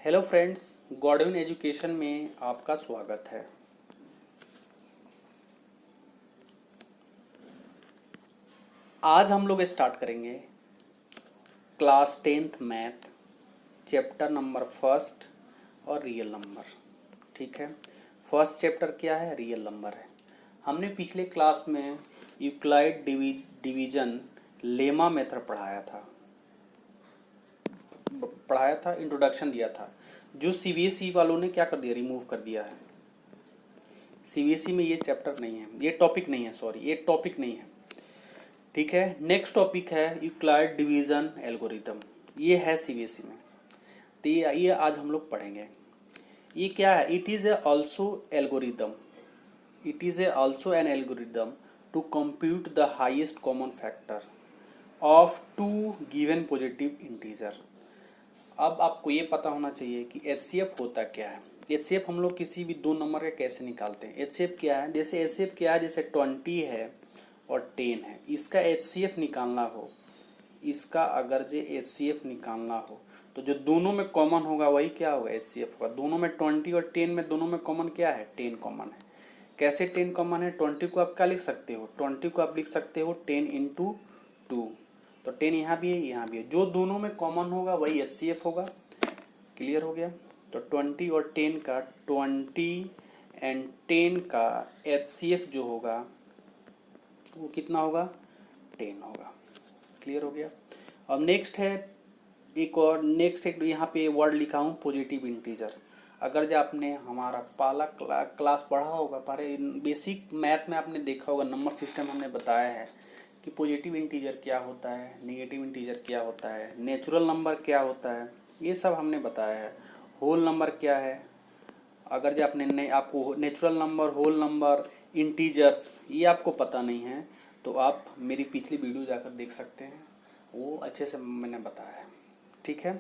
Hello friends, Godwin education में आपका स्वागत है। आज हम लोग स्टार्ट करेंगे class 10th math chapter number first और रियल नंबर। ठीक है, फर्स्ट चैप्टर क्या है? रियल नंबर है। हमने पिछले क्लास में यूक्लाइड डिवीजन लेमा मेथड पढ़ाया था, इंट्रोडक्शन दिया था, जो सीबीएसई वालों ने क्या कर दिया, रिमूव कर दिया है। सीबीएसई में ये चैप्टर नहीं है, ये टॉपिक नहीं है, सॉरी ये टॉपिक नहीं है। ठीक है, नेक्स्ट टॉपिक है यूक्लाइड डिवीजन एल्गोरिथम, ये है सीबीएसई में। तो ये आज हम लोग पढ़ेंगे। ये क्या है? It is also algorithm, it is also an algorithm to compute the highest common factor of two given positive integer. अब आपको ये पता होना चाहिए कि एचसीएफ होता क्या है। एचसीएफ हम लोग किसी भी दो नंबर का कैसे निकालते हैं। एचसीएफ क्या है? जैसे एचसीएफ क्या है, जैसे 20 है और 10 है, इसका एचसीएफ निकालना हो, इसका अगर जो एचसीएफ निकालना हो तो जो दोनों में कॉमन होगा वही क्या होगा? एचसीएफ होगा। दोनों में 20 और 10 में दोनों में कॉमन क्या है? 10 कॉमन है। कैसे 10 कॉमन है? 20 को आप क्या लिख सकते हो? 20 को आप लिख सकते हो 10 इंटू 2, तो 10 यहाँ भी है, यहाँ भी है। जो दोनों में कॉमन होगा वही एचसीएफ होगा। क्लियर हो गया? तो 20 और 10 का 20 एंड 10 का एचसीएफ जो होगा वो कितना होगा? 10 होगा। क्लियर हो गया? अब नेक्स्ट है एक और, नेक्स्ट एक यहाँ पे वर्ड लिखा हूँ पॉजिटिव इंटीजर। अगर जो आपने हमारा पहला क्लास पढ़ा होगा, पहले बेसिक मैथ में आपने देखा होगा, नंबर सिस्टम हमने बताया है कि पॉजिटिव इंटीजर क्या होता है, नेगेटिव इंटीजर क्या होता है, नेचुरल नंबर क्या होता है, ये सब हमने बताया है। होल नंबर क्या है, अगर जो आपने आपको natural number, whole number, integers ये आपको पता नहीं है तो आप मेरी पिछली वीडियो जाकर देख सकते हैं, वो अच्छे से मैंने बताया है। ठीक है,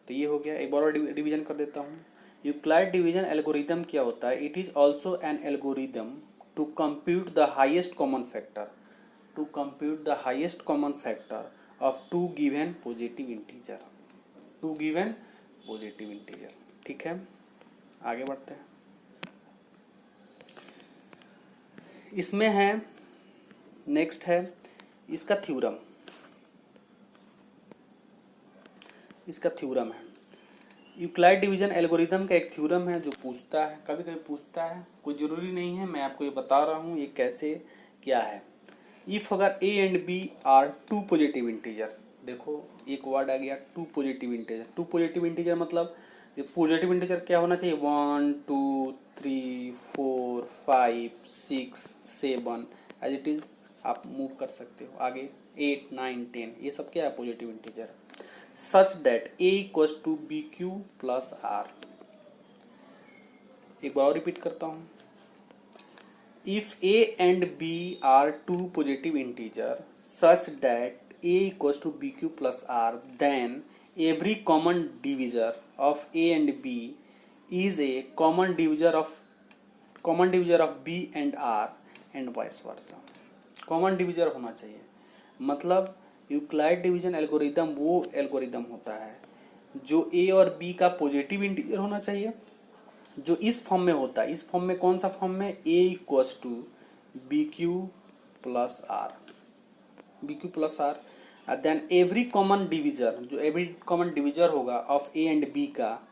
तो ये हो गया। एक बार और रिवीजन कर देता हूँ। यूक्लाइड डिवीजन एल्गोरिदम क्या होता है? It is also an algorithm to compute the highest common factor, to compute the highest common factor of two given positive integer, two given positive integer. ठीक है, आगे बढ़ते हैं। इसमें है, नेक्स्ट है इसका थ्योरम, इसका थ्योरम है। यूक्लाइड डिवीजन एल्गोरिदम का एक थ्योरम है जो पूछता है, कभी कभी पूछता है, कोई ज़रूरी नहीं है, मैं आपको ये बता रहा हूँ ये कैसे क्या है। इफ़ अगर A and B are two positive integer, देखो एक वर्ड आ गया two positive integer. Two positive integer मतलब पॉजिटिव इंटीजर क्या होना चाहिए? 1 2 3 4 5 6 7 एज इट इज़ आप मूव कर सकते हो आगे, 8 9 10, ये सब क्या है? Positive integer. such that a equals to bq plus r। एक बार और रिपीट करता हूँ। If a and b are two positive integer such that a equals to bq plus r, then every common divisor of a and b is a common divisor of b and r and vice versa। Common divisor होना चाहिए, मतलब Euclid division algorithm वो algorithm होता है जो ए और B का positive integer होना चाहिए, जो इस फॉर्म में होता है। इस फॉर्म में कौन सा फॉर्म में? A equals to B Q plus R, B Q plus R. Then every common divisor, जो एवरी कॉमन डिविजर होगा ऑफ ए एंड बी का,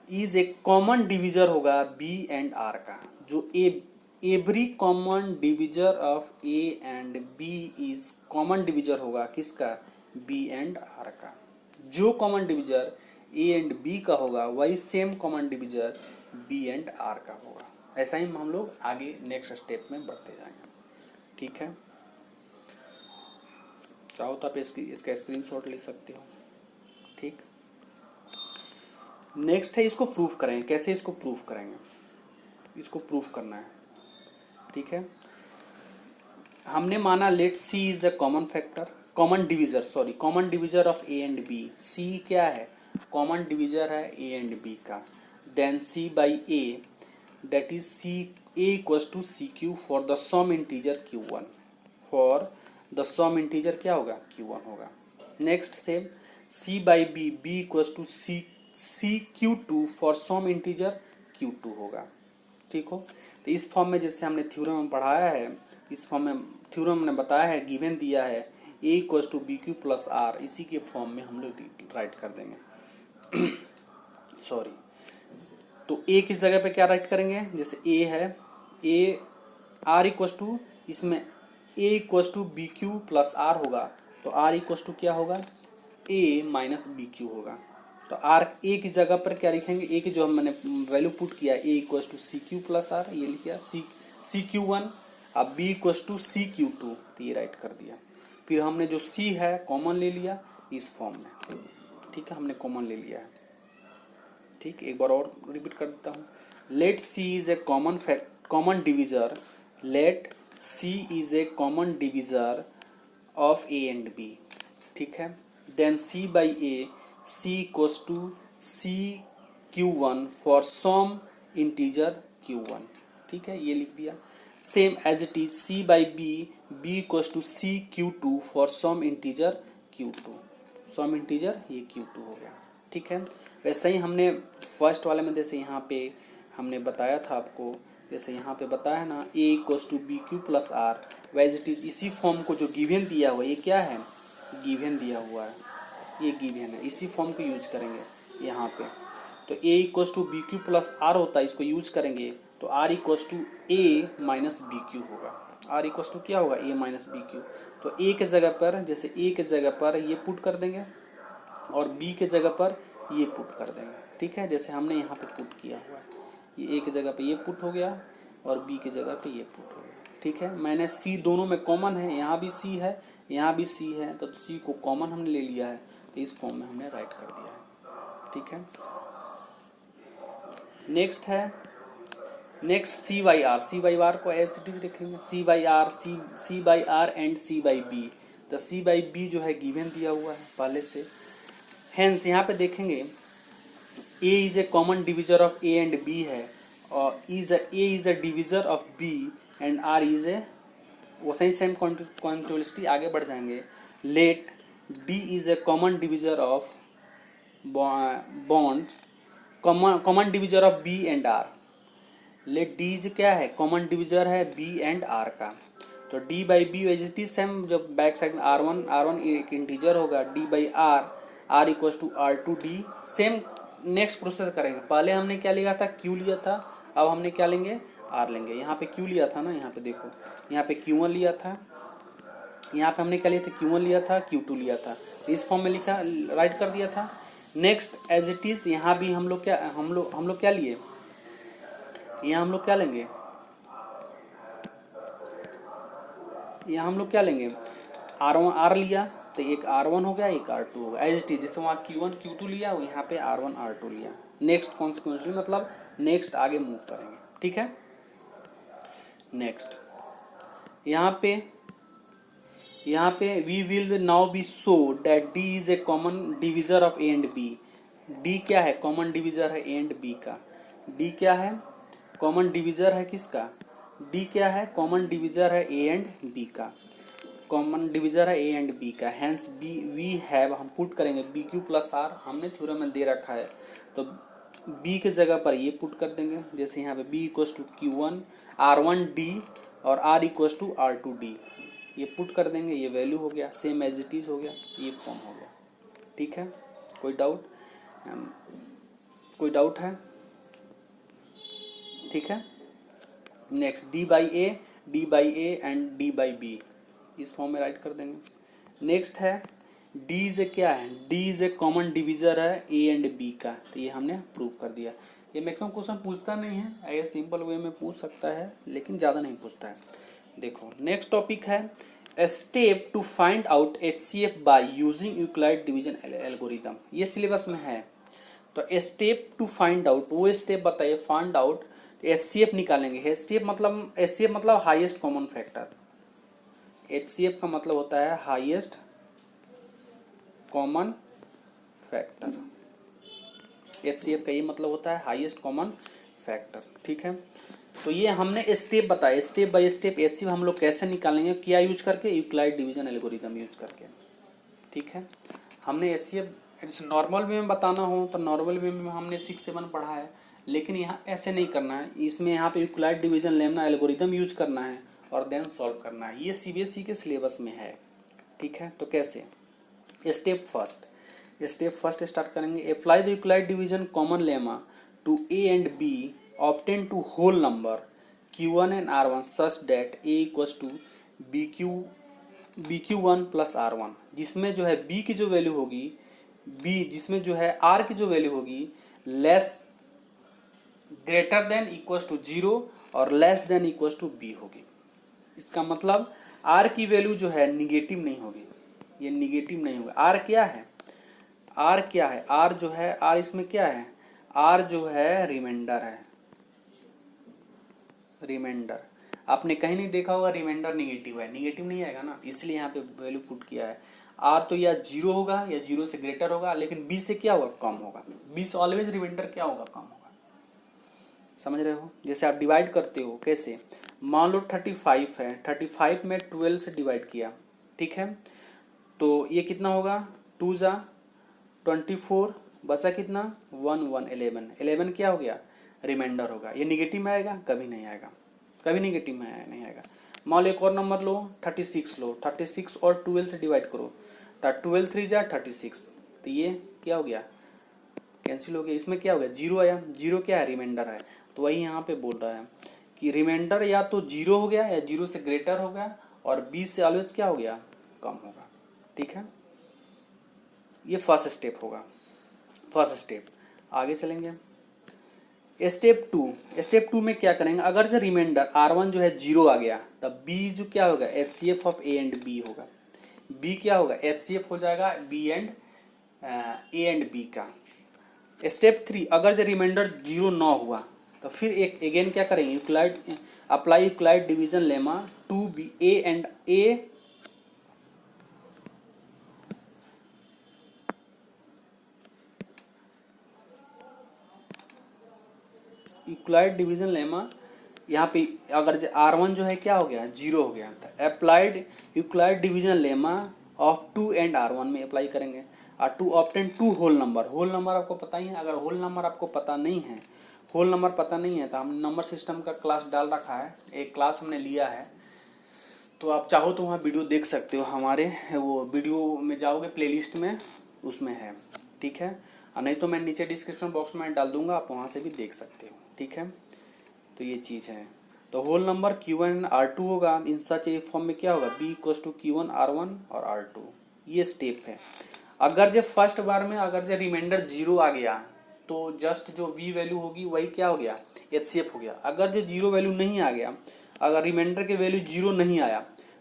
इज ए कॉमन डिविजर होगा बी एंड आर का। जो every common divisor of A and B is common divisor होगा किसका? B and R का। जो common divisor A and B का होगा वही same common divisor B and R का होगा। ऐसा ही हम लोग आगे नेक्स्ट स्टेप में बढ़ते जाएंगे। ठीक है, चाहो तो आप इसका स्क्रीनशॉट ले सकते हो। ठीक, नेक्स्ट है इसको प्रूफ करेंगे। कैसे इसको प्रूफ करेंगे? इसको प्रूफ करना है। ठीक है, हमने माना let C is a common factor, common divisor, sorry common divisor of A and B. C क्या है? कॉमन डिविजर है ए एंड बी का। Then C by A, that is c a equals to C Q for the some integer q1, for the some integer क्या होगा? q1 होगा। Next same c by B, b equals to C CQ2 for some integer Q2 होगा। ठीक हो, तो इस form में जैसे हमने थ्योरम में पढ़ाया है, इस फॉर्म में थ्योरम ने बताया है, गिवन दिया है A = BQ + R, इसी के फॉर्म में हम लोग राइट कर देंगे। सॉरी, तो A किस जगह पे क्या राइट करेंगे, जैसे A है, A R = इसमें A = BQ + R होगा, तो R = क्या होगा, A - BQ होगा। तो R A की जगह पर क्या लिखेंगे, A की जो मैंने वैल्यू पुट किया A = CQ + R, ये लिख दिया CQ1, अब B = CQ2, तो ये राइट कर दिया। फिर हमने जो C है कॉमन ले लिया इस फॉर्म में। ठीक है, हमने कॉमन ले लिया है। ठीक, एक बार और रिपीट कर देता हूँ। Let C is a common divisor, let C is a common divisor of A and B। ठीक है, then C/A, C = CQ1 for some integer Q1। ठीक है, ये लिख दिया। Same as it is C/B, B = CQ2 for some integer Q2, some integer ये Q2 हो गया। ठीक है, वैसे ही हमने फर्स्ट वाले में जैसे यहाँ पे हमने बताया था आपको, जैसे यहाँ पे बताया है ना A = BQ + R, was it is इसी फॉर्म को जो गिवन दिया हुआ, ये क्या है, गिवन दिया हुआ है, ये गिवन है, इसी फॉर्म को यूज करेंगे यहाँ पे। तो A = BQ + R होता है, इसको यूज करेंगे तो R = A - BQ होगा। R = क्या होगा, A - BQ। तो A के जगह पर, जैसे A के जगह पर ये पुट कर देंगे और B के जगह पर ये पुट कर देंगे। ठीक है, जैसे हमने यहाँ पे पुट किया हुआ है, ये A के जगह पे ये पुट हो गया और B के जगह पे ये पुट हो गया। ठीक है, मैंने C दोनों में कॉमन है, यहाँ भी C है, यहाँ भी C है, तो C को कॉमन हमने ले लिया है, तो इस फॉर्म में हमने राइट कर दिया है। ठीक है, नेक्स्ट है, नेक्स्ट C/R को एज इट इज रखेंगे, C/R एंड C/B। तो C/B जो है गिवन दिया हुआ है पहले से, हेंस यहाँ पे देखेंगे A is a common divisor of A and B है, और A is a divisor of B and R is a, वो सही सेम कॉन्टिन्यूअसली आगे बढ़ जाएंगे। Let D is a common divisor of bonds, common divisor of B and R। Let D is क्या है, common divisor है B and R का, तो D/B as it is same, जब बैक साइड में R1 एक इंटीजर होगा, D/R, R = R2D, same next process करेंगे। पहले हमने क्या लिया था, Q लिया था, अब हमने क्या लेंगे, R लेंगे। यहाँ पे Q लिया था ना, यहाँ पे देखो, यहाँ पे Q1 लिया था, यहाँ पे हमने क्या लिया था, Q1 लिया था, Q2 लिया था, इस फॉर्म में लिखा, राइट कर दिया था। नेक्स्ट एज इट इज यहाँ भी हम लोग क्या लिए, यहाँ हम लोग क्या लेंगे, यहाँ हम लोग क्या लेंगे, R लिया, तो एक R1 हो गया, एक R2 हो गया, एज इट इज, जैसे वहाँ Q1 Q2 लिया, यहाँ पे R1 R2 लिया। नेक्स्ट कॉन्सिक्वेंशली मतलब नेक्स्ट आगे मूव करेंगे। ठीक है, नेक्स्ट यहाँ पे we will now be show that D is a common divisor of A and B। D क्या है, कॉमन डिविजर है A एंड B का। D क्या है, कॉमन डिविजर है किसका, D क्या है, कॉमन डिविजर है A एंड B का, कॉमन डिविजर है A एंड B का। हैंस वी हैव, हम पुट करेंगे BQ + R, हमने थ्योरम में दे रखा है, तो B के जगह पर ये पुट कर देंगे, जैसे यहाँ पे B = Q1 R1D और R = R2D, ये पुट कर देंगे, ये वैल्यू हो गया, सेम एज इट इज हो गया, ये फॉर्म हो गया। ठीक है, कोई डाउट है, ठीक है। नेक्स्ट D/A एंड D/B, इस फॉर्म में राइट कर देंगे। नेक्स्ट है D इज क्या है, D is a common divisor है A एंड B का, तो ये हमने प्रूव कर दिया। ये मैक्सिमम क्वेश्चन पूछता नहीं है, ऐसे सिंपल वे में पूछ सकता है, लेकिन ज़्यादा नहीं पूछता है। देखो नेक्स्ट टॉपिक है step to find out HCF by using Euclid division algorithm, ये सिलेबस में है। तो स्टेप टू फाइंड आउट, वो स्टेप बताइए, फाइंड आउट HCF निकालेंगे। HCF मतलब हाईएस्ट कॉमन फैक्टर, HCF का मतलब होता है हाईएस्ट कॉमन फैक्टर, HCF का ये मतलब होता है हाईएस्ट कॉमन फैक्टर। ठीक है, तो ये हमने स्टेप बताया, स्टेप बाय स्टेप HCF हम लोग कैसे निकालेंगे, क्या यूज करके, यूक्लिड डिवीजन एल्गोरिथम यूज करके। ठीक है, हमने इट्स नॉर्मल वे में बताना हो तो नॉर्मल वे में हमने 6-7 पढ़ा है, लेकिन यहाँ ऐसे नहीं करना है। इसमें यहाँ पे Euclid division Lemna algorithm use करना है और देन सॉल्व करना है। ये सीबीएसई के सिलेबस में है, ठीक है। तो कैसे, स्टेप फर्स्ट स्टार्ट करेंगे। Apply the Euclid division common lemma to A and B obtain two whole number Q1 and R1 such that A equals to BQ1 plus R1, जिसमें जो है B की जो वैल्यू होगी, B जिसमें जो है R की जो वैल्यू होगी less greater than equals to 0 और less than equals to B होगी। इसका मतलब R की वैल्यू जो है निगेटिव नहीं होगी, ये निगेटिव नहीं होगा। R क्या है, R क्या है, R जो है, R इसमें क्या है, R जो है रिमाइंडर है, रिमाइंडर। आपने कहीं नहीं देखा होगा रिमाइंडर निगेटिव है, निगेटिव नहीं आएगा ना, इसलिए यहाँ पे वैल्यू पुट किया है। R तो या 0 होगा या 0 से ग्रेटर होगा, लेकिन B से क्या होगा, कम होगा। B से ऑलवेज रिमाइंडर क्या होगा, कम होगा। समझ रहे हो। जैसे आप डिवाइड करते हो कैसे, मान लो 35 है, 35 में 12 से डिवाइड किया, ठीक है, तो ये कितना होगा, 2 जा 24 बचा कितना 1 1 11, 11 क्या हो गया, रिमाइंडर होगा। ये निगेटिव में आएगा, कभी नहीं आएगा, कभी निगेटिव में नहीं आएगा। मान लो एक और नंबर लो, 36 लो, 36 और 12 से डिवाइड करो, 12 3 जा 36, तो ये क्या हो गया, कैंसिल हो गया। इसमें क्या हो गया, 0 आया, 0 क्या है, रिमाइंडर है। तो वही यहाँ पे बोल रहा है कि रिमाइंडर या तो 0 हो गया या 0 से ग्रेटर हो गया, और 20 से ऑलवेज क्या हो गया, कम होगा, ठीक है। ये फर्स्ट स्टेप होगा, फर्स्ट स्टेप। आगे चलेंगे स्टेप टू में क्या करेंगे, अगर जो रिमाइंडर R1 जो है 0 आ गया, तब B जो क्या होगा, HCF of A and B होगा। B क्या होगा, HCF हो जाएगा B and A and B का। स्टेप 3, अगर जो रिमाइंडर 0 ना हुआ तो फिर एक अगेन क्या करेंगे, Euclid apply Euclid division lemma to B A and A Euclid division lemma. यहाँ पे अगर R1 जो है क्या हो गया, 0 हो गया था, applied Euclid division lemma of 2 and R1 में अप्लाई करेंगे। और to obtain 2 whole number, whole number आपको पता ही है। अगर होल नंबर आपको पता नहीं है, होल नंबर पता नहीं है, तो हमने नंबर सिस्टम का क्लास डाल रखा है, एक क्लास हमने लिया है, तो आप चाहो तो वहाँ वीडियो देख सकते हो। हमारे वो वीडियो में जाओगे प्लेलिस्ट में, उसमें है, ठीक है। और नहीं तो मैं नीचे डिस्क्रिप्शन बॉक्स में डाल दूंगा, आप वहाँ से भी देख सकते हो, ठीक है। तो ये चीज़ है। तो होल नंबर Q1 R2 होगा, इन सच ए फॉर्म में क्या होगा, B equals to Q1 R1 और R2। ये स्टेप है। अगर जो फर्स्ट बार में अगर जो रिमाइंडर 0 आ गया, तो जस्ट जो V वैल्यू होगी वही क्या हो गया, HCF हो गया। अगर जो 0 वैल्यू नहीं आ गया, अगर रिमाइंडर के वैल्यू 0 नहीं आया,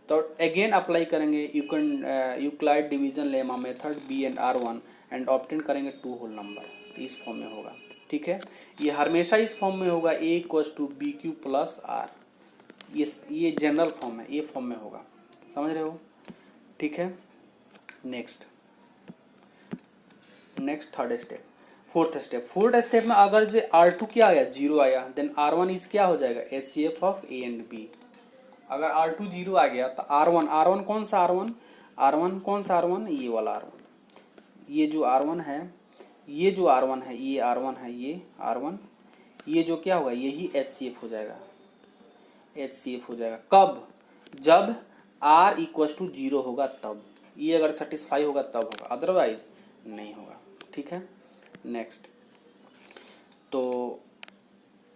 तो अगेन अप्लाई करेंगे Euclid division lemma method B and R1 and obtain करेंगे 2 होल नंबर। तो इस फॉर्म में होगा, ठीक है। ये हमेशा इस फॉर्म में होगा, A equals to BQ plus R। ये जनरल फॉर्म है, ये फॉर्म में होगा, समझ रहे हो, ठीक है। नेक्स्ट थर्ड स्टेप में अगर जो R2 क्या आया, 0 आया, देन R1 इज क्या हो जाएगा, HCF of A and B। अगर R2 0 आ गया तो R1 कौन सा R1 कौन सा R1, ये वाला R1, ये जो R1 है, ये जो R1 है, ये R1 है, ये R1, ये जो क्या होगा, यही HCF हो जाएगा, HCF हो जाएगा। कब, जब R इक्वल्स टू 0 होगा तब। ये अगर सेटिस्फाई होगा तब होगा, अदरवाइज नहीं होगा, ठीक है। नेक्स्ट, तो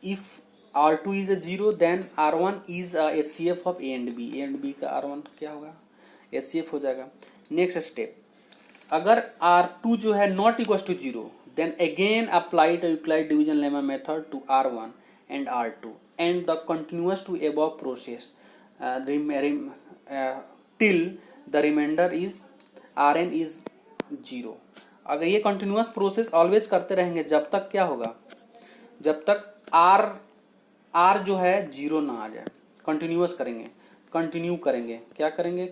if R2 is a 0 then R1 is HCF of A and B। A and B का R1 क्या होगा, HCF हो जाएगा। नेक्स्ट स्टेप, अगर R2 जो है not equal to 0, then again apply the Euclid division lemma method to R1 and R2 and the continuous to above process till the remainder is Rn is 0। अगर ये continuous process always करते रहेंगे, जब तक क्या होगा, जब तक R जो है 0 ना आ जाए। कंटिन्यूअस करेंगे, क्या करेंगे,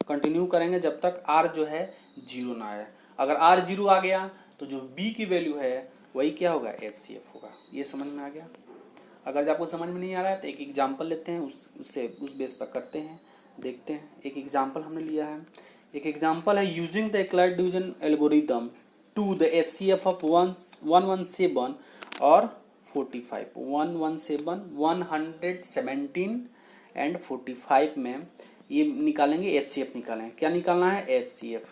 कंटिन्यू करेंगे जब तक R जो है 0 ना आए। अगर R 0 आ गया तो जो B की वैल्यू है वही क्या होगा, HCF होगा। ये समझ में आ गया। अगर आपको समझ में नहीं आ रहा है तो एक एग्जांपल लेते हैं, उस बेस पर करते हैं, देखते हैं। एक एग्जांपल हमने लिया है, एक एग्जांपल है, using the Euclid division algorithm to the HCF ऑफ 117 और 45, 117 117 एंड 45 में ये निकालेंगे, HCF निकालेंगे। क्या निकालना है? HCF।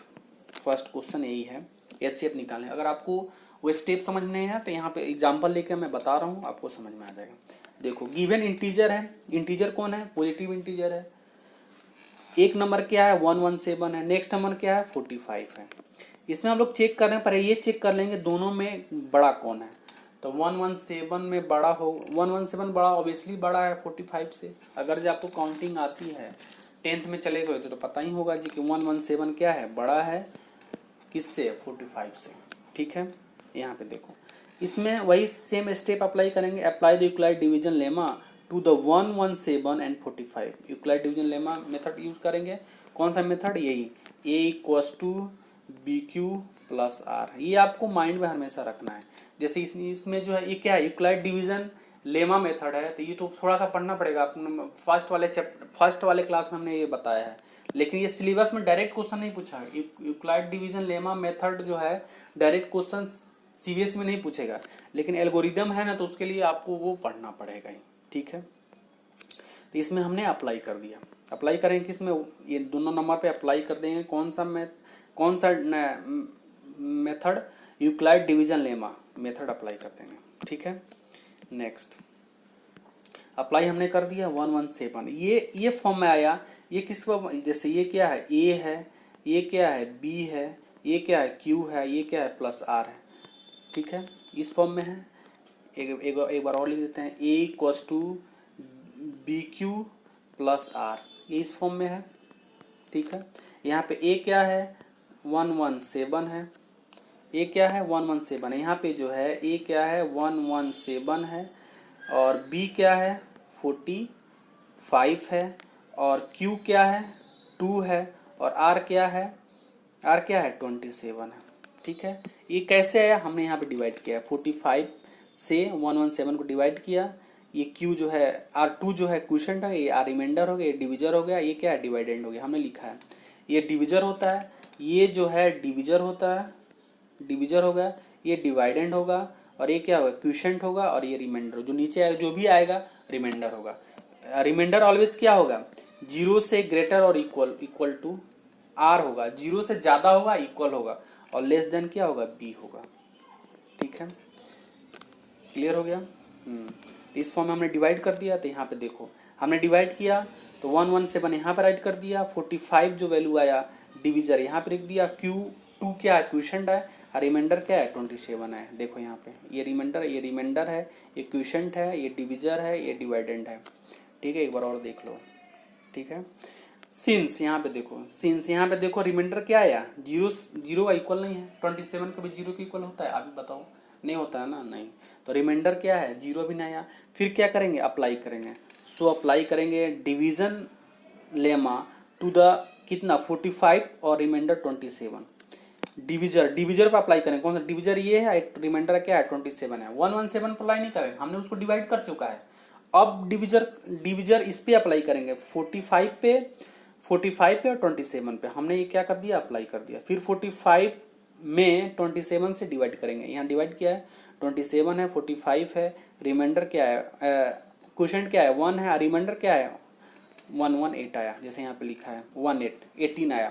फर्स्ट क्वेश्चन यही है, HCF निकालें। अगर आपको वो स्टेप समझ नहीं है तो यहाँ पे एग्जांपल लेकर मैं बता रहा हूँ, आपको समझ में आ जाएगा। देखो, गिवन इंटीजर है, इंटीजर कौन है? पॉजिटिव इंटीजर है। एक नंबर क्या है? 117 है। नेक्स्ट नंबर क्या है? 45 है। इसमें हम लोग चेक कर रहे हैं, पर ये चेक कर लेंगे दोनों में बड़ा कौन है। तो 117 में बड़ा हो, 117 बड़ा ऑब्वियसली बड़ा है 45 से। अगर जो आपको काउंटिंग आती है, 10th में चले गए तो पता ही होगा जी कि 117 क्या है? बड़ा है किससे? 45 से। ठीक है, यहाँ पे देखो, इसमें वही सेम स्टेप अप्लाई करेंगे। Apply the Euclid division lemma to the 117 and 45। Euclid division lemma method use करेंगे। कौन सा मेथड? यही, A equals to BQ plus R। ये आपको माइंड में हमेशा रखना है। जैसे इसमें जो है ये क्या है? यूक्लिड डिवीजन लेमा मेथड है, तो ये तो थोड़ा सा पढ़ना पड़ेगा। आपने फर्स्ट वाले क्लास में हमने ये बताया है, लेकिन ये सिलेबस में डायरेक्ट क्वेश्चन नहीं पूछा है। यूक्लिड डिवीजन लेमा मेथड जो है डायरेक्ट क्वेश्चन CBSE में नहीं पूछेगा, लेकिन एल्गोरिदम है ना, तो उसके लिए आपको वो पढ़ना पड़ेगा ही। ठीक है, तो इसमें हमने अप्लाई कर दिया। अप्लाई करेंगे किसमें? ये दोनों नंबर पे अप्लाई कर देंगे। कौन सा method? Euclid division lemma method apply कर देंगे। ठीक है, नेक्स्ट अप्लाई हमने कर दिया 117। ये फॉर्म में आया। ये किस फॉर्म? जैसे ये क्या है? A है, ये क्या है? B है, ये क्या है? Q है, ये क्या है? प्लस R है। ठीक है, इस फॉर्म में है। एक बार और लिख देते हैं, A equals to BQ plus R, ये इस फॉर्म में है। ठीक है, यहाँ पे A क्या है? 117 है। A क्या है? 117 है। यहाँ पे जो है A क्या है? 117 है। और B क्या है? 45 है। और Q क्या है? 2 है। और R क्या है? R क्या है? 27 है। ठीक है, ये कैसे आया? हमने यहाँ पे डिवाइड किया है, 45 से 117 को डिवाइड किया। ये Q जो है, R2 जो है क्वोशंट है, ये R रिमाइंडर हो गया, ये डिविजर हो गया, ये क्या है? डिवाइडेंड हो गया। हमने लिखा है ये डिविजर होता है, ये जो है डिविजर होता है, डिविजर होगा, ये डिवाइडेंड होगा, और ये क्या होगा? क्वोशंट होगा, और ये रिमाइंडर जो नीचे आएगा, जो भी आएगा रिमाइंडर होगा। रिमाइंडर ऑलवेज क्या होगा? 0 से ग्रेटर और इक्वल टू R होगा। 0 से ज़्यादा होगा, इक्वल होगा, और लेस देन क्या होगा? B होगा। ठीक है, क्लियर हो गया? इस फॉर्म में हमने डिवाइड कर दिया। तो यहाँ पे देखो, हमने डिवाइड किया तो 117 यहाँ पर राइट कर दिया। 45 जो वैल्यू आया डिविजर यहाँ पे लिख दिया। Q2 क्या है? क्वोशंट है। और रिमाइंडर क्या है? 27 है। देखो यहाँ पे ये रिमाइंडर है, ये क्वोशंट है, ये डिविजर है, ये डिवाइडेंड है। ठीक है, एक बार और देख लो। ठीक है, सिंस यहाँ पे देखो, रिमाइंडर क्या आया? 0 का इक्वल नहीं है। 27 कभी 0 के इक्वल होता है? आप भी बताओ, नहीं होता है ना, नहीं। तो रिमाइंडर क्या है? 0 भी नहीं आया। फिर क्या करेंगे? अप्लाई करेंगे। सो अप्लाई करेंगे डिवीजन लेमा टू द कितना? 45 और रिमाइंडर 27। डिविजर पर अप्लाई करें। कौन सा डिविजर? ये है। रिमाइंडर क्या है? 27 है। 117 पर अप्लाई नहीं करेंगे, हमने उसको डिवाइड कर चुका है। अब डिविजर इस पे अप्लाई करेंगे, 45 पे और 27 पे। हमने ये क्या कर दिया? अप्लाई कर दिया। फिर 45 में 27 से डिवाइड करेंगे। यहाँ डिवाइड किया है, 27 है, 45 है, रिमाइंडर क्या है? क्वोशंट क्या है? 1 है। रिमाइंडर क्या है? 118 आया, जैसे यहाँ पे लिखा है 18 आया।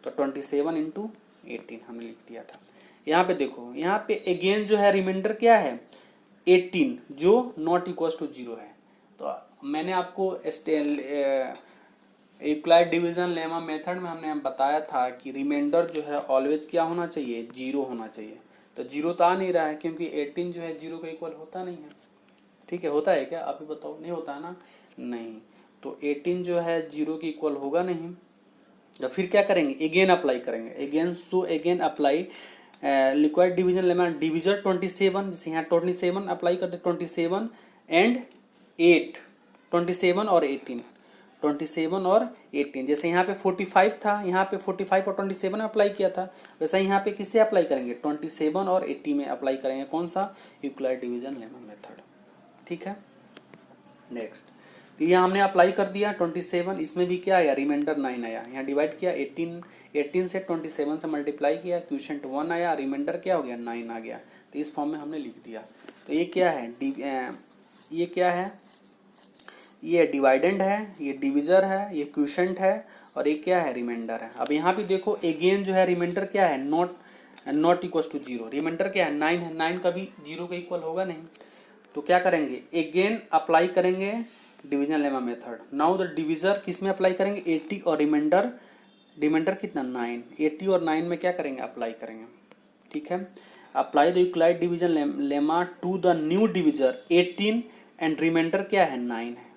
तो 27 इंटू 18 हमने लिख दिया था। यहाँ पे देखो, यहाँ पे अगेन जो है रिमाइंडर क्या है? 18, जो नॉट इक्वल्स टू 0 है। तो मैंने आपको यूक्लिड डिवीजन लेमा मेथड में हमने बताया था कि रिमाइंडर जो है ऑलवेज क्या होना चाहिए? 0 होना चाहिए। तो 0 तो आ नहीं रहा है, क्योंकि 18 जो है 0 के इक्वल होता नहीं है। ठीक है, होता है क्या? आप भी बताओ, नहीं होता है ना? नहीं। तो 18 जो है 0 के इक्वल होगा नहीं। तो फिर क्या करेंगे? अगेन अप्लाई करेंगे। Again apply liquid division lemma divisor 27, जैसे यहाँ 27 अप्लाई करते, 27 एंड 8, 27 और 18, 27 और 18। जैसे यहाँ पे 45 था, यहाँ पे 45 और 27 में अप्लाई किया था, वैसा यहाँ पे किससे अप्लाई करेंगे? 27 और 80 में अप्लाई करेंगे। कौन सा? Euclid division lemma method. ठीक है, नेक्स्ट तो ये हमने अप्लाई कर दिया 27, इसमें भी क्या आया, रिमाइंडर 9 आया। यहाँ डिवाइड किया 18 से 27 से मल्टीप्लाई किया, क्वेश्चन 1 आया, रिमाइंडर क्या हो गया 9 आ गया। तो इस फॉर्म में हमने लिख दिया। तो ये क्या है, ये क्या है, ये डिवाइडेंड है, ये डिविजर है, ये क्वोशंट है, और ये क्या है, रिमाइंडर है। अब यहाँ पे देखो अगेन जो है रिमाइंडर क्या है, नॉट इक्वल टू 0। रिमाइंडर क्या है, 9 है, 9 कभी 0 के इक्वल होगा नहीं। तो क्या करेंगे, अगेन अप्लाई करेंगे division lemma method. Now the divisor किस में अप्लाई करेंगे, 80 और रिमाइंडर कितना 9, 80 और 9 में क्या करेंगे, अप्लाई करेंगे। ठीक है, apply the Euclid division lemma to the new divisor 18 and remainder क्या है 9 है,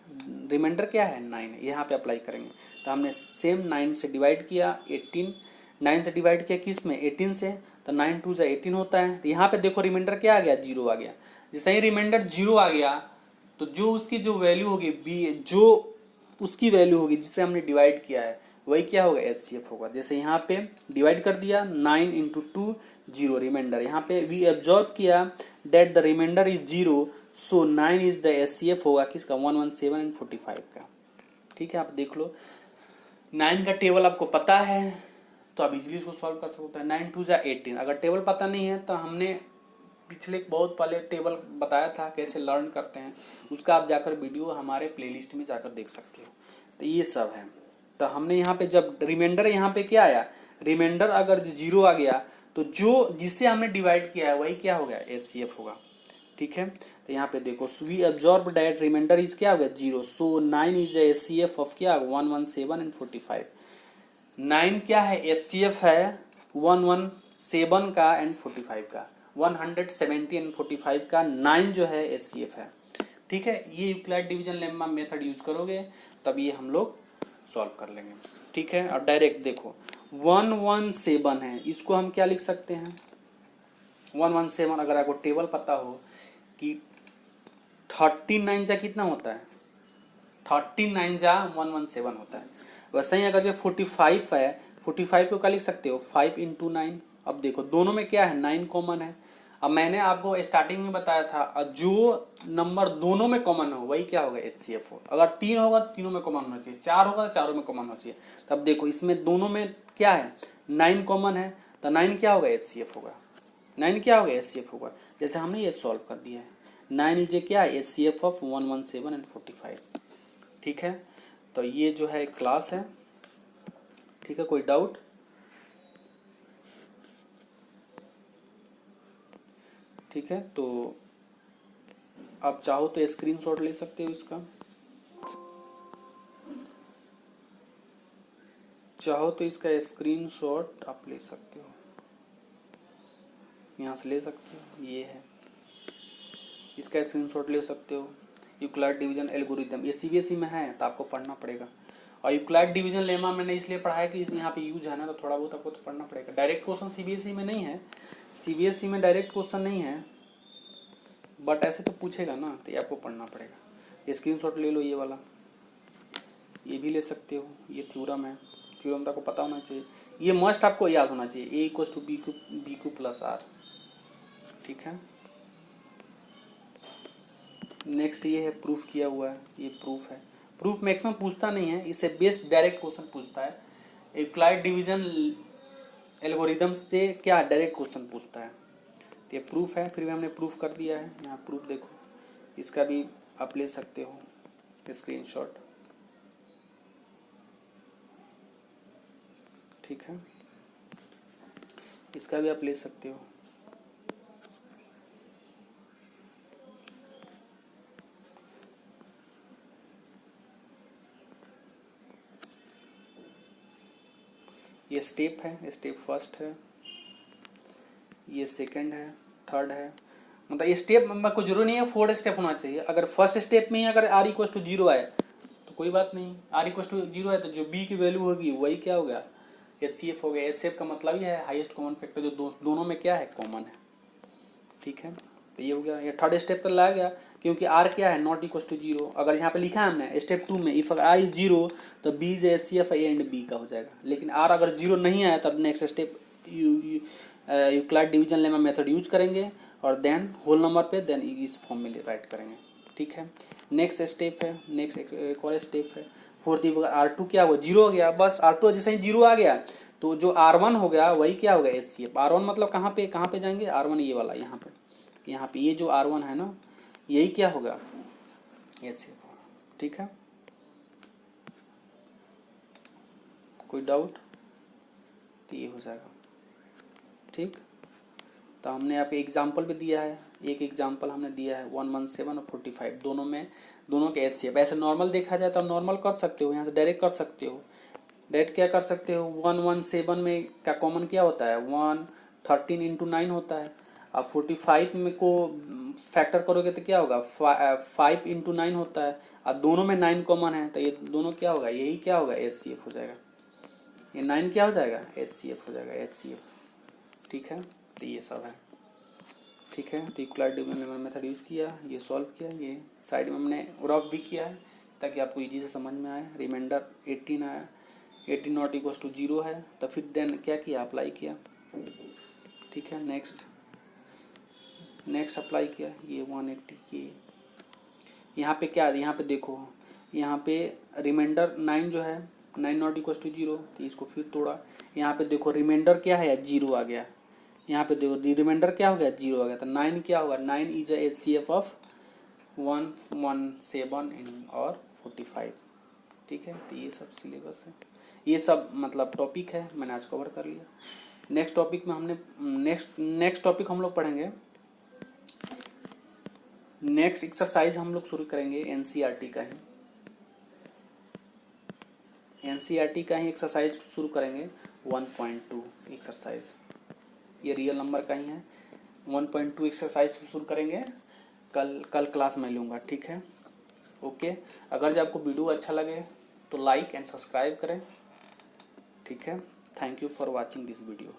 रिमाइंडर क्या है 9 है, यहाँ पे अप्लाई करेंगे। तो हमने सेम 9 से डिवाइड किया 18, 9 से डिवाइड किया किस में, 18 से, तो 9 2 से 18 होता है। तो यहाँ पे देखो रिमाइंडर क्या आ गया, 0 आ गया। जैसे ही रिमाइंडर 0 आ गया तो जो उसकी जो वैल्यू होगी बी, जो उसकी वैल्यू होगी जिसे हमने डिवाइड किया है वही क्या होगा, HCF होगा। जैसे यहाँ पे डिवाइड कर दिया 9 इंटू 2 0 रिमाइंडर, यहाँ पे वी एब्जॉर्ब किया that the remainder is 0, so 9 is the HCF होगा किसका, 117 एंड 45 का। ठीक है, आप देख लो 9 का टेबल आपको पता है तो आप इजीली इसको सॉल्व कर सकते हैं। 9 2 जा 18। अगर टेबल पता नहीं है तो हमने पिछले बहुत पहले टेबल बताया था कैसे लर्न करते हैं, उसका आप जाकर वीडियो हमारे प्लेलिस्ट में जाकर देख सकते हो। तो ये सब है। तो हमने यहाँ पे जब रिमाइंडर यहाँ पे क्या आया, रिमाइंडर अगर 0 आ गया तो जो जिससे हमने डिवाइड किया है वही क्या हो गया, HCF होगा। ठीक है, तो यहाँ पे देखो we observe that remainder is क्या हो गया 0, सो 9 इज HCF ऑफ क्या 117 एंड 45। 9 क्या है, HCF है 117 का एंड 45 का, 170 एंड 45 का 9 जो है HCF है। ठीक है, ये Euclid division lemma method use करोगे तब ये हम लोग सॉल्व कर लेंगे। ठीक है, और डायरेक्ट देखो 117 है, इसको हम क्या लिख सकते हैं, 117 अगर आपको टेबल पता हो कि 39 जा कितना होता है, 39 जा 117 होता है। वैसे ही अगर जो 45 है, 45 को क्या लिख सकते हो, 5 इंटू 9। अब देखो दोनों में क्या है, 9 कॉमन है। अब मैंने आपको स्टार्टिंग में बताया था जो नंबर दोनों में कॉमन हो वही क्या होगा, HCF हो। अगर 3 होगा तो तीनों में कॉमन होना चाहिए, 4 होगा तो चारों में कॉमन होना चाहिए। तब देखो इसमें दोनों में क्या है, 9 कॉमन है, तो 9 क्या होगा, HCF होगा। 9 क्या होगा, HCF होगा। जैसे हमने ये सॉल्व कर दिया है, 9 इज क्या है, HCF ऑफ 117 एंड 45। ठीक है, तो ये जो है क्लास है। ठीक है, कोई डाउट? ठीक है, तो आप चाहो तो स्क्रीनशॉट ले सकते हो इसका, चाहो तो इसका स्क्रीनशॉट आप ले सकते हो, यहाँ से ले सकते हो, ये है, इसका स्क्रीनशॉट ले सकते हो। यूक्लिड डिवीजन एल्गोरिथम, ये CBSE में है तो आपको पढ़ना पड़ेगा। और यूक्लिड डिवीजन लेमा मैंने इसलिए पढ़ाया कि यहाँ पे यूज है ना, तो थोड़ा बहुत आपको तो पढ़ना पड़ेगा। डायरेक्ट क्वेश्चन CBSE में नहीं है, CBSE में डायरेक्ट क्वेश्चन नहीं है, बट ऐसे तो पूछेगा ना, तो ये आपको पढ़ना पड़ेगा। ये स्क्रीनशॉट ले लो, ये वाला, ये भी ले सकते हो। ये थ्योरम है, थ्योरम तो आपको पता होना चाहिए, ये मस्ट आपको याद होना चाहिए, A equals to BQ plus R। ठीक है, नेक्स्ट ये है प्रूफ किया हुआ है, ये प्रूफ है। प्रूफ मैक्सिमम पूछता नहीं है, इससे बेस्ट डायरेक्ट क्वेश्चन पूछता है। यूक्लिड डिवीजन एल्गोरिथम से क्या डायरेक्ट क्वेश्चन पूछता है। तो ये प्रूफ है, फिर भी हमने प्रूफ कर दिया है। यहाँ प्रूफ देखो, इसका भी आप ले सकते हो स्क्रीनशॉट। ठीक है, इसका भी आप ले सकते हो। ये स्टेप है, स्टेप फर्स्ट है, ये सेकंड है, थर्ड है। मतलब स्टेप में कोई जरूरी नहीं है 4 स्टेप होना चाहिए। अगर फर्स्ट स्टेप में ही अगर R इक्वल टू 0 आए तो कोई बात नहीं, R इक्वल टू 0 है तो जो B की वैल्यू होगी वही क्या होगा, HCF हो गया। HCF का मतलब ये है हाईएस्ट कॉमन फैक्टर, जो दोनों में क्या है, कॉमन है। ठीक है, तो ये हो गया। ये थर्ड स्टेप पर लाया गया क्योंकि R क्या है, नॉट इक्वल टू 0। अगर यहाँ पे लिखा है हमने स्टेप 2 में इफ R इज 0 तो B is HCF A and B का हो जाएगा। लेकिन R अगर 0 नहीं आया तब next step Euclid division lemma method use करेंगे और देन होल नंबर पे देन इस फॉर्म में राइट करेंगे। ठीक है। नेक्स्ट स्टेप है, नेक्स्ट एक और स्टेप है फोर्थ। R2 क्या हुआ, जीरो हो गया। बस R2 जैसे ही जीरो आ गया तो जो R1 हो गया वही क्या होगा, HCF। R1 मतलब कहाँ पे जाएंगे, R1 ये वाला यहाँ पे ये जो R1 है ना, यही क्या होगा, HCF। ठीक है, कोई डाउट, तो ये हो जाएगा। ठीक, तो हमने यहाँ पे एग्जाम्पल भी दिया है, एक एग्जाम्पल हमने दिया है 117 और 45 दोनों के HCF। ऐसे नॉर्मल देखा जाए तो आप नॉर्मल कर सकते हो, यहाँ से डायरेक्ट कर सकते हो। डायरेक्ट क्या कर सकते हो, 117 में क्या कॉमन क्या होता है, 13 इंटू 9 होता है। अब 45 में को फैक्टर करोगे तो क्या होगा, 5 इंटू 9 होता है। अब दोनों में 9 कॉमन है तो ये दोनों क्या होगा, यही क्या होगा, HCF हो जाएगा। ये 9 क्या हो जाएगा, HCF हो जाएगा, HCF। ठीक है, तो ये सब है। ठीक है, तो इक्वलिटी मेथड यूज़ किया, ये सॉल्व किया, ये साइड में हमने रफ भी किया है ताकि आपको इजी से समझ में आए। रिमाइंडर 18 आया, 18 नॉट इक्वल्स टू 0 है, तो फिर देन क्या किया, अप्लाई किया। ठीक है, नेक्स्ट अप्लाई किया, ये 180 की। यहाँ पे क्या, यहाँ पे देखो, यहाँ पे रिमाइंडर 9 जो है, 9 नॉट इक्वल्स टू 0, तो इसको फिर तोड़ा। यहाँ पे देखो रिमाइंडर क्या है, 0 आ गया। यहाँ पे देखो रिमाइंडर क्या हो गया, 0 आ गया, तो 9 क्या होगा, 9 इज अ HCF ऑफ 117 और 45। ठीक है, तो ये सब सिलेबस है, ये सब मतलब टॉपिक है, मैंने आज कवर कर लिया। नेक्स्ट टॉपिक में हमने नेक्स्ट टॉपिक हम लोग पढ़ेंगे, नेक्स्ट एक्सरसाइज हम लोग शुरू करेंगे NCERT का ही एक्सरसाइज शुरू करेंगे 1.2 एक्सरसाइज, ये रियल नंबर का ही है। 1.2 एक्सरसाइज शुरू करेंगे, कल क्लास में लूँगा। ठीक है, ओके। अगर जो आपको वीडियो अच्छा लगे तो लाइक एंड सब्सक्राइब करें। ठीक है, thank you for watching this video.